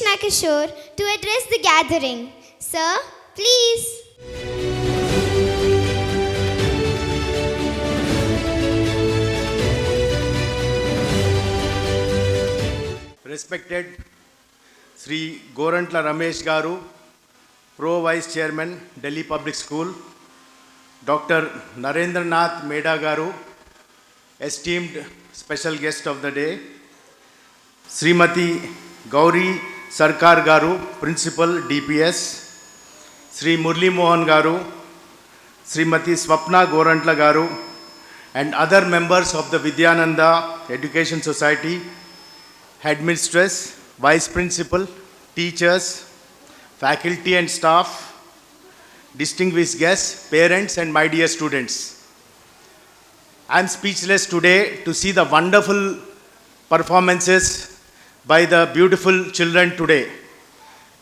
Krishna Kishore to address the gathering. Sir, please. Respected Sri Gorantla Ramesh Garu, Pro Vice Chairman, Delhi Public School, Dr. Narendranath Meda Garu, esteemed special guest of the day, Srimati Gauri Sarkar Garu, Principal DPS, Sri Murli Mohan Garu, Srimati Swapna Gorantla Garu, and other members of the Vidyananda Education Society, Headmistress, Vice Principal, teachers, faculty and staff, distinguished guests, parents, and my dear students. I am speechless today to see the wonderful performances by the beautiful children today.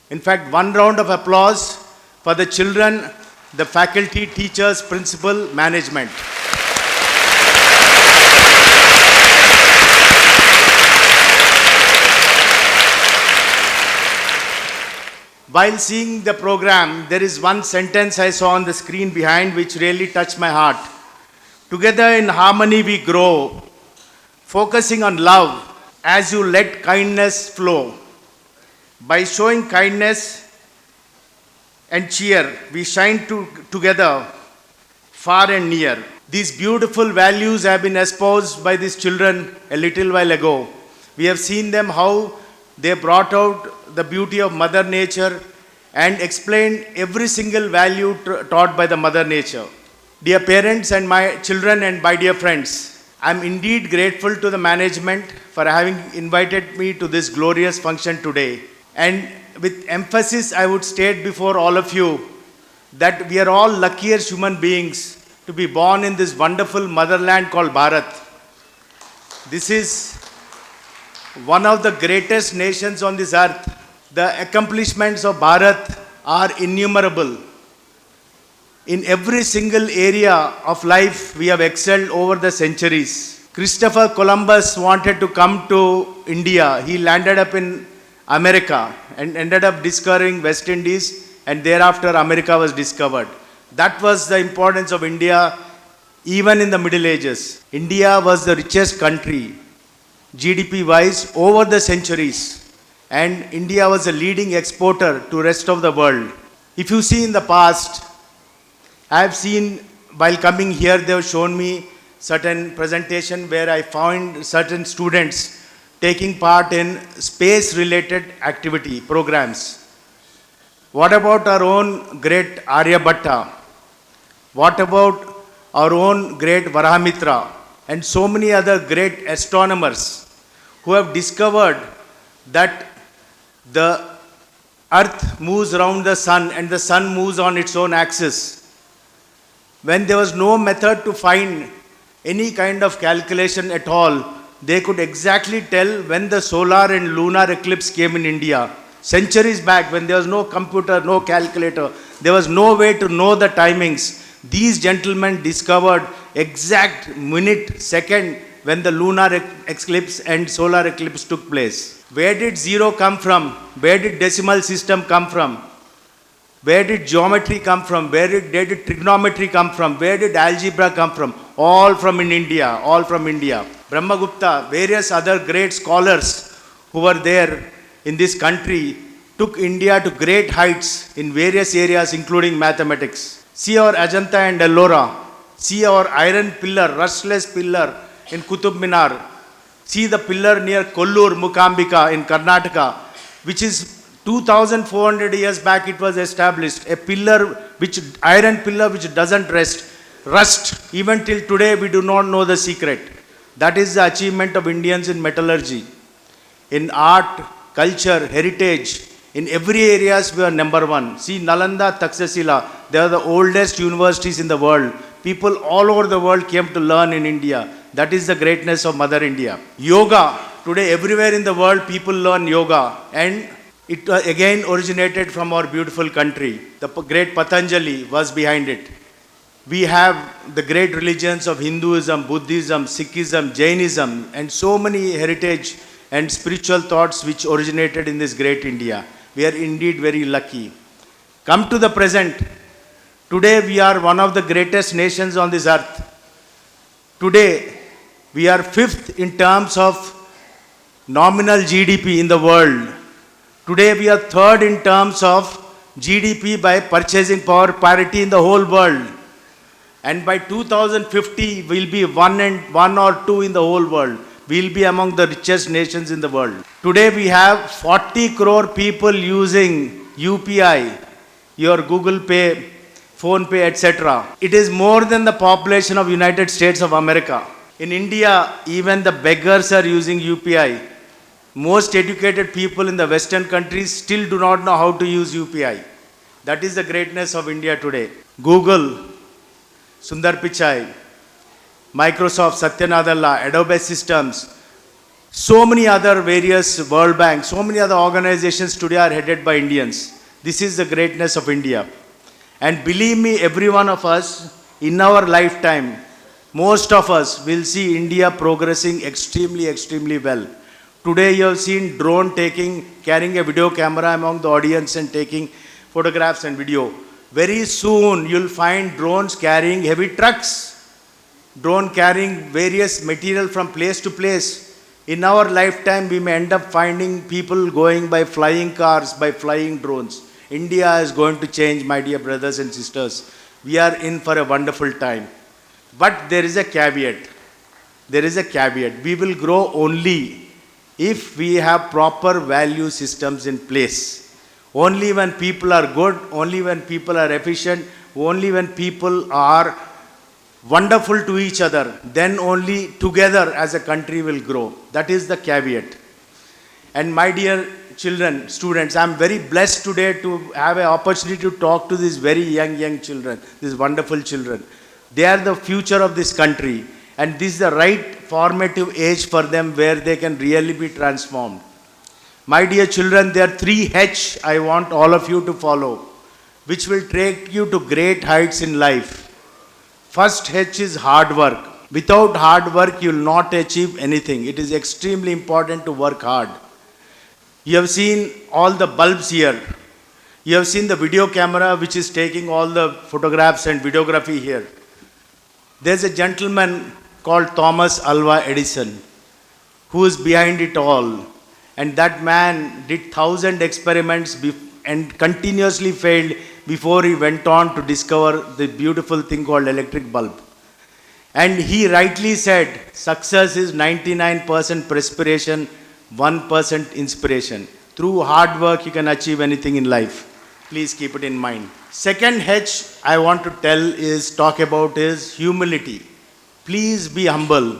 In fact, one round of applause for the children, the faculty, teachers, principal, management. While seeing the program, there is one sentence I saw on the screen behind which really touched my heart. Together in harmony we grow, focusing on love as you let kindness flow. By showing kindness and cheer, we shine together far and near. These beautiful values have been espoused by these children a little while ago. We have seen them how they brought out the beauty of Mother Nature and explained every single value taught by the Mother Nature. Dear parents and my children and my dear friends, I am indeed grateful to the management for having invited me to this glorious function today. And with emphasis, I would state before all of you that we are all lucky as human beings to be born in this wonderful motherland called Bharat. This is one of the greatest nations on this earth. The accomplishments of Bharat are innumerable. In every single area of life, we have excelled over the centuries. Christopher Columbus wanted to come to India. He landed up in America and ended up discovering West Indies, and thereafter America was discovered. That was the importance of India even in the Middle Ages. India was the richest country, GDP-wise, over the centuries. And India was a leading exporter to the rest of the world. If you see in the past, I have seen, while coming here, they have shown me certain presentation where I found certain students taking part in space-related activity programs. What about our own great Aryabhatta? What about our own great Varahamitra? And so many other great astronomers who have discovered that the earth moves around the sun and the sun moves on its own axis. When there was no method to find any kind of calculation at all, they could exactly tell when the solar and lunar eclipse came in India. Centuries back, when there was no computer, no calculator, there was no way to know the timings. These gentlemen discovered exact minute, second when the lunar eclipse and solar eclipse took place. Where did zero come from? Where did decimal system come from? Where did geometry come from? Where did trigonometry come from? Where did algebra come from? All from in India, all from India. Brahmagupta, various other great scholars who were there in this country took India to great heights in various areas, including mathematics. See our Ajanta and Ellora. See our iron pillar, rustless pillar in Qutub Minar. See the pillar near Kollur, Mukambika in Karnataka, which is 2,400 years back it was established. A pillar, iron pillar which doesn't rust. Even till today we do not know the secret. That is the achievement of Indians in metallurgy. In art, culture, heritage, in every areas we are number one. See Nalanda, Taksasila, they are the oldest universities in the world. People all over the world came to learn in India. That is the greatness of Mother India. Yoga, today everywhere in the world people learn yoga, and it again originated from our beautiful country. The great Patanjali was behind it. We have the great religions of Hinduism, Buddhism, Sikhism, Jainism, and so many heritage and spiritual thoughts which originated in this great India. We are indeed very lucky. Come to the present. Today we are one of the greatest nations on this earth. Today we are fifth in terms of nominal GDP in the world. Today we are third in terms of GDP by purchasing power parity in the whole world. And by 2050 we'll be one or two in the whole world. We'll be among the richest nations in the world. Today we have 40 crore people using UPI, your Google Pay, Phone Pay, etc. It is more than the population of United States of America. In India, even the beggars are using UPI. Most educated people in the Western countries still do not know how to use UPI. That is the greatness of India today. Google, Sundar Pichai, Microsoft, Satya Nadella, Adobe Systems, so many other various World Bank, so many other organizations today are headed by Indians. This is the greatness of India. And believe me, every one of us in our lifetime, most of us will see India progressing extremely, extremely well. Today you have seen drone carrying a video camera among the audience and taking photographs and video. Very soon you'll find drones carrying heavy trucks, drone carrying various material from place to place. In our lifetime we may end up finding people going by flying cars, by flying drones. India is going to change, my dear brothers and sisters. We are in for a wonderful time. But there is a caveat. There is a caveat. We will grow only if we have proper value systems in place. Only when people are good, only when people are efficient, only when people are wonderful to each other, then only together as a country will grow. That is the caveat. And my dear children, students, I am very blessed today to have an opportunity to talk to these very young children, these wonderful children. They are the future of this country, and this is the right formative age for them where they can really be transformed. My dear children, there are 3 H I want all of you to follow, which will take you to great heights in life. First H is hard work. Without hard work, you will not achieve anything. It is extremely important to work hard. You have seen all the bulbs here. You have seen the video camera which is taking all the photographs and videography here. There's a gentleman called Thomas Alva Edison who is behind it all. And that man did 1,000 experiments and continuously failed before he went on to discover the beautiful thing called electric bulb. And he rightly said, success is 99% perspiration, 1% inspiration. Through hard work, you can achieve anything in life. Please keep it in mind. Second H I want to talk about is humility. Please be humble.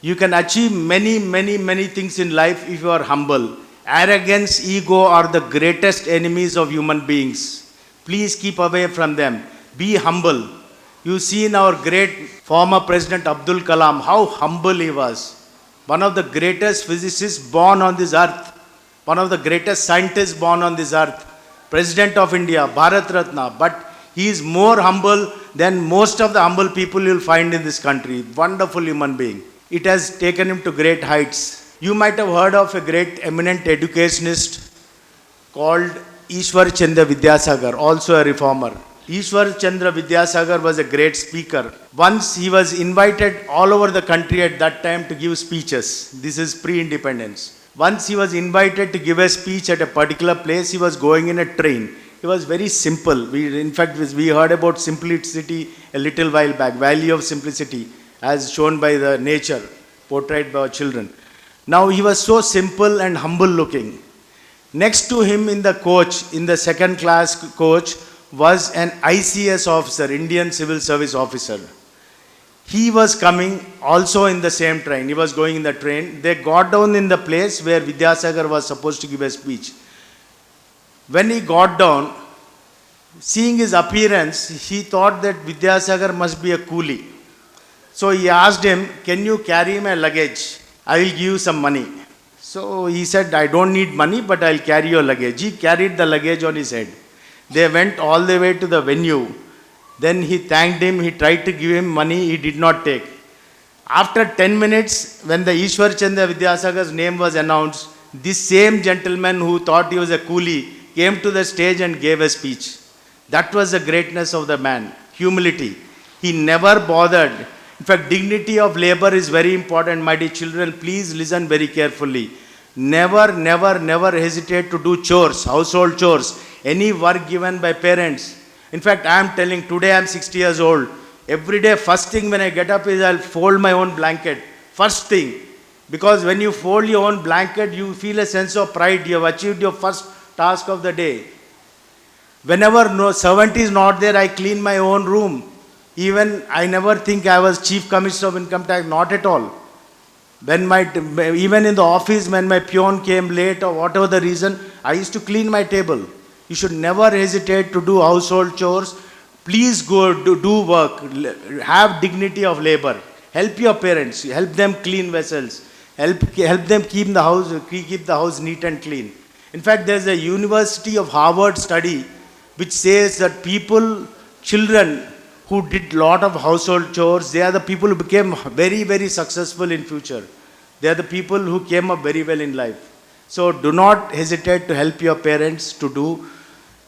You can achieve many things in life if you are humble. Arrogance, ego are the greatest enemies of human beings. Please keep away from them. Be humble. You see in our great former President Abdul Kalam, how humble he was. One of the greatest physicists born on this earth. One of the greatest scientists born on this earth. President of India, Bharat Ratna. But he is more humble than most of the humble people you will find in this country. Wonderful human being. It has taken him to great heights. You might have heard of a great eminent educationist called Ishwar Chandra Vidyasagar, also a reformer. Ishwar Chandra Vidyasagar was a great speaker. Once he was invited all over the country at that time to give speeches. This is pre-independence. Once he was invited to give a speech at a particular place, he was going in a train. It was very simple. In fact, we heard about simplicity a little while back, value of simplicity, as shown by the nature, portrayed by our children. Now he was so simple and humble looking. Next to him in the coach, in the second class coach, was an ICS officer, Indian Civil Service officer. He was coming also in the same train. He was going in the train. They got down in the place where Vidyasagar was supposed to give a speech. When he got down, seeing his appearance, he thought that Vidyasagar must be a coolie. So he asked him, can you carry my luggage? I will give you some money. So he said, I don't need money, but I'll carry your luggage. He carried the luggage on his head. They went all the way to the venue. Then he thanked him. He tried to give him money. He did not take. After 10 minutes, when the Ishwar Chandra Vidyasagar's name was announced, this same gentleman who thought he was a coolie came to the stage and gave a speech. That was the greatness of the man, humility. He never bothered. In fact, dignity of labor is very important. My dear children, please listen very carefully. Never, never, never hesitate to do chores, household chores, any work given by parents. In fact, I am telling, today I am 60 years old. Every day, first thing when I get up is I'll fold my own blanket. First thing. Because when you fold your own blanket, you feel a sense of pride. You have achieved your first task of the day. Whenever no servant is not there, I clean my own room. Even I never think I was chief commissioner of income tax, not at all. Even in the office, when my peon came late or whatever the reason, I used to clean my table. You should never hesitate to do household chores. Please go do work. Have dignity of labor. Help your parents. Help them clean vessels. Help them keep the house neat and clean. In fact, there is a University of Harvard study which says that children who did lot of household chores, they are the people who became very, very successful in future. They are the people who came up very well in life. So do not hesitate to help your parents to do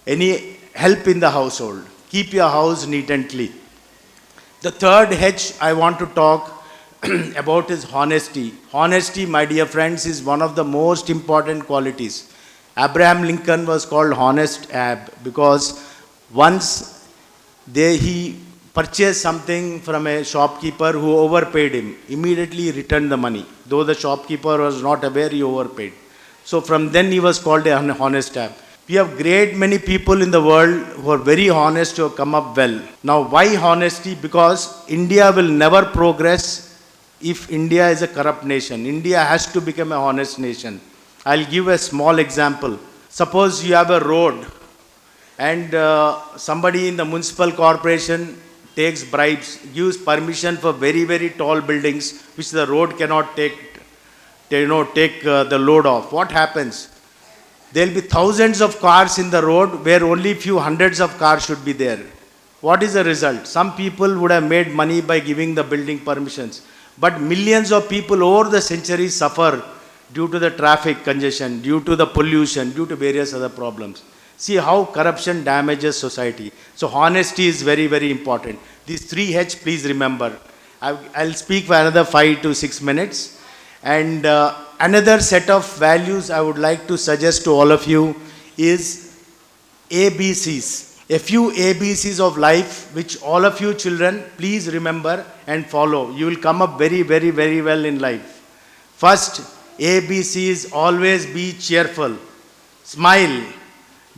any help in the household. Keep your house neat and clean. The third H I want to talk about is honesty. Honesty, my dear friends, is one of the most important qualities. Abraham Lincoln was called Honest Ab because once he purchased something from a shopkeeper who overpaid him. Immediately he returned the money. Though the shopkeeper was not aware, he overpaid. So from then he was called an honest ab. We have great many people in the world who are very honest, who have come up well. Now why honesty? Because India will never progress if India is a corrupt nation. India has to become a honest nation. I'll give a small example. Suppose you have a road and somebody in the municipal corporation takes bribes, gives permission for very, very tall buildings which the road cannot take the load off. What happens? There will be thousands of cars in the road where only few hundreds of cars should be there. What is the result? Some people would have made money by giving the building permissions. But millions of people over the centuries suffer due to the traffic congestion, due to the pollution, due to various other problems. See how corruption damages society. So honesty is very, very important. These 3H, please remember. I'll speak for another 5 to 6 minutes. And another set of values I would like to suggest to all of you is ABCs. A few ABCs of life which all of you children please remember and follow. You will come up very, very, very well in life. First, ABC is always be cheerful. Smile.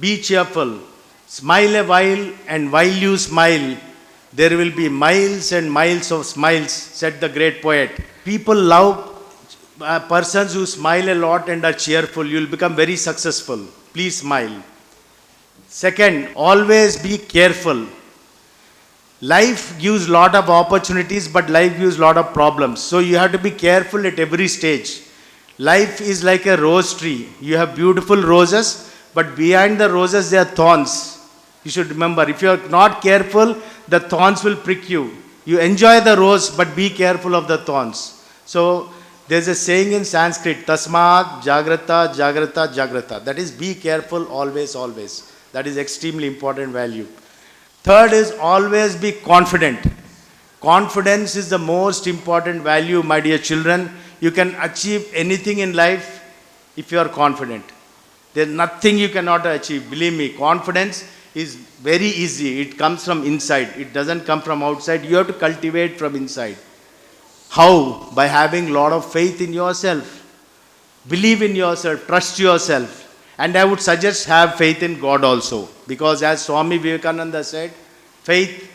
Be cheerful. Smile a while, and while you smile, there will be miles and miles of smiles, said the great poet. People love persons who smile a lot and are cheerful. You will become very successful. Please smile. Second, always be careful. Life gives lot of opportunities, but life gives lot of problems. So you have to be careful at every stage. Life is like a rose tree. You have beautiful roses, but behind the roses there are thorns. You should remember, if you are not careful, the thorns will prick you. You enjoy the rose, but be careful of the thorns. So there's a saying in Sanskrit, Tasmat Jagrata Jagrata Jagrata. That is, be careful always, always. That is extremely important value. Third is always be confident. Confidence is the most important value, my dear children. You can achieve anything in life if you are confident. There's nothing you cannot achieve. Believe me, confidence is very easy. It comes from inside. It doesn't come from outside. You have to cultivate from inside. How? By having a lot of faith in yourself. Believe in yourself. Trust yourself. And I would suggest have faith in God also. Because as Swami Vivekananda said, faith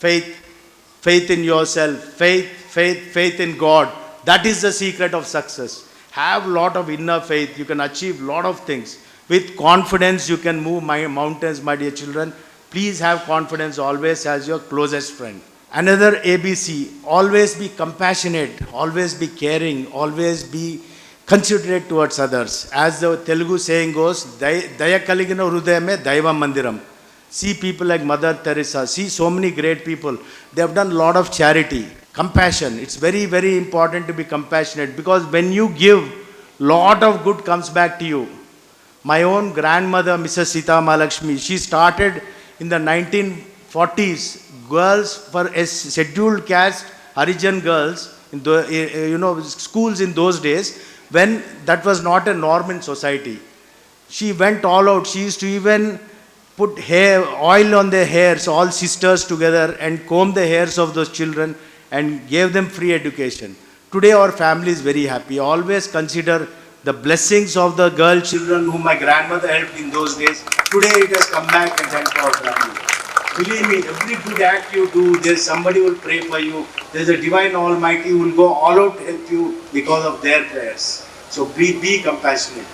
in yourself. Faith in God. That is the secret of success. Have a lot of inner faith. You can achieve a lot of things. With confidence, you can move mountains, my dear children. Please have confidence always as your closest friend. Another ABC, always be compassionate, always be caring, always be considerate towards others. As the Telugu saying goes, Daya Kaligina Hrudayame Daiva Mandiram. See people like Mother Teresa, see so many great people. They have done a lot of charity. Compassion. It's very, very important to be compassionate, because when you give, lot of good comes back to you. My own grandmother, Mrs. Sita Mahalakshmi, she started in the 1940s, girls for a scheduled caste, Harijan girls, in the, schools in those days, when that was not a norm in society. She went all out. She used to even put oil on their hairs, all sisters together, and comb the hairs of those children and gave them free education. Today our family is very happy. Always consider the blessings of the girl children whom my grandmother helped in those days. Today it has come back and helped our family. Believe me, every good act you do, there's somebody will pray for you. There's a divine Almighty who will go all out to help you because of their prayers. So be compassionate.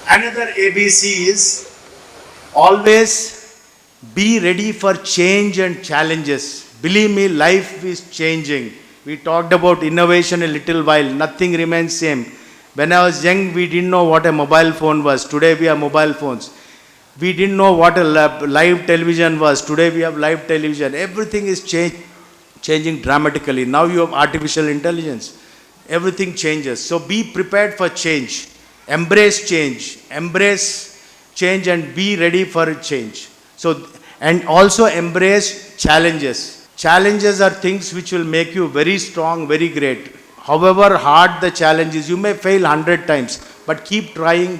Another ABC is always be ready for change and challenges. Believe me, life is changing. We talked about innovation a little while. Nothing remains same. When I was young, we didn't know what a mobile phone was. Today we have mobile phones. We didn't know what a live television was. Today we have live television. Everything is changing dramatically. Now you have artificial intelligence. Everything changes. So be prepared for change. Embrace change. Embrace change and be ready for change. So, and also embrace challenges. Challenges are things which will make you very strong, very great. However hard the challenge is, you may fail 100 times, but keep trying,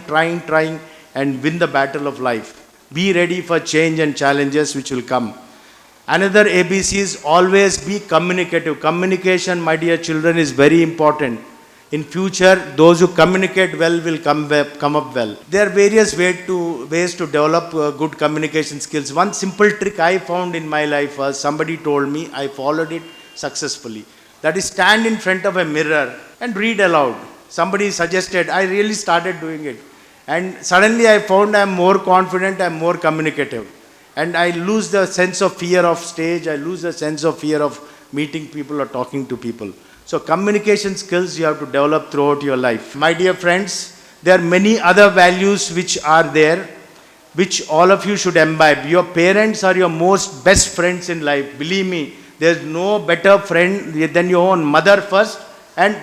and win the battle of life. Be ready for change and challenges which will come. Another ABC is always be communicative. Communication, my dear children, is very important. In future, those who communicate well will come up well. There are various ways to develop good communication skills. One simple trick I found in my life was, somebody told me, I followed it successfully. That is, stand in front of a mirror and read aloud. Somebody suggested, I really started doing it. And suddenly I found I am more confident, I am more communicative. And I lose the sense of fear of stage, I lose the sense of fear of meeting people or talking to people. So communication skills you have to develop throughout your life. My dear friends, there are many other values which are there, which all of you should imbibe. Your parents are your most best friends in life. Believe me, there is no better friend than your own mother first and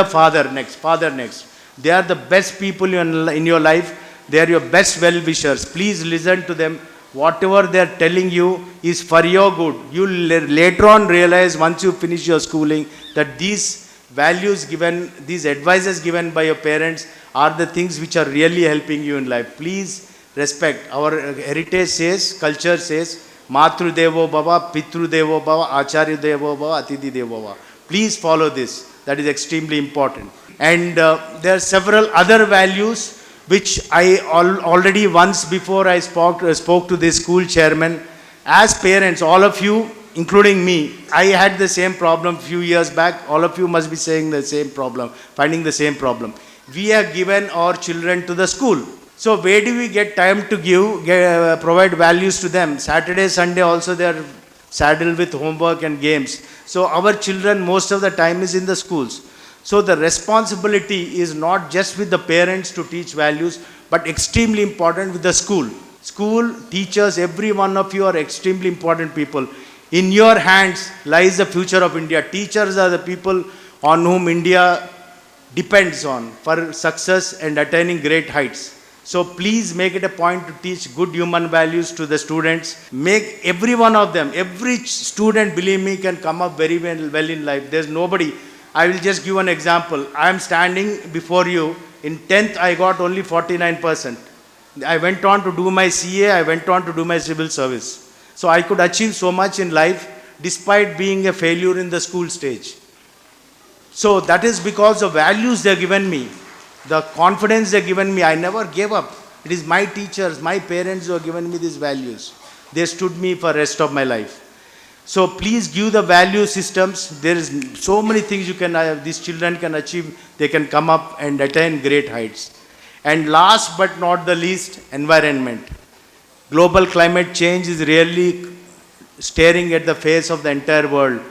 father next. They are the best people in your life. They are your best well-wishers. Please listen to them. Whatever they are telling you is for your good. You will later on realize, once you finish your schooling, that these values given, these advices given by your parents are the things which are really helping you in life. Please respect. Our heritage says, culture says, Matru Devo Bhava, Pitru Devo Bhava, Acharya Devo Bhava, Atithi Devo Bhava. Please follow this. That is extremely important. And there are several other values which I already once before I spoke to this school chairman. As parents, all of you, including me, I had the same problem a few years back. All of you must be saying the same problem, finding the same problem. We have given our children to the school. So where do we get time to provide values to them? Saturday, Sunday also they are saddled with homework and games. So our children most of the time is in the schools. So the responsibility is not just with the parents to teach values, but extremely important with the school. School, teachers, every one of you are extremely important people. In your hands lies the future of India. Teachers are the people on whom India depends on for success and attaining great heights. So please make it a point to teach good human values to the students. Make every one of them, every student, believe me, can come up very well in life. There's nobody. I will just give an example. I am standing before you. In 10th, I got only 49%. I went on to do my CA, I went on to do my civil service. So I could achieve so much in life despite being a failure in the school stage. So that is because of values they have given me. The confidence they have given me, I never gave up. It is my teachers, my parents who have given me these values. They stood me for the rest of my life. So please give the value systems. There is so many things these children can achieve. They can come up and attain great heights. And last but not the least, environment. Global climate change is really staring at the face of the entire world.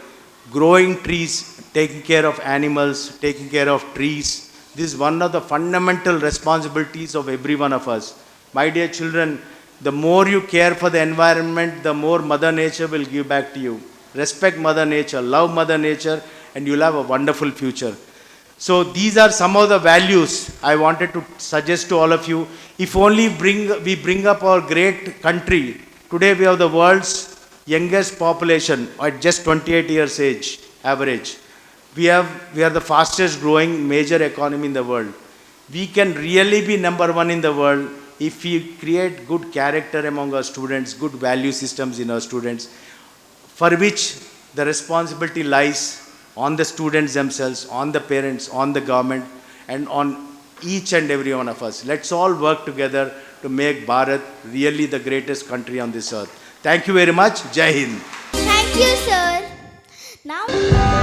Growing trees, taking care of animals, taking care of trees. This is one of the fundamental responsibilities of every one of us. My dear children, the more you care for the environment, the more Mother Nature will give back to you. respect Mother Nature, love Mother Nature, and you'll have a wonderful future. So these are some of the values I wanted to suggest to all of you. If only we bring up our great country. Today we have the world's youngest population at just 28 years age average. We are the fastest growing major economy in the world. We can really be number one in the world if we create good character among our students, good value systems in our students, for which the responsibility lies on the students themselves, on the parents, on the government, and on each and every one of us. Let's all work together to make Bharat really the greatest country on this earth. Thank you very much. Jai Hind. Thank you, sir. Now.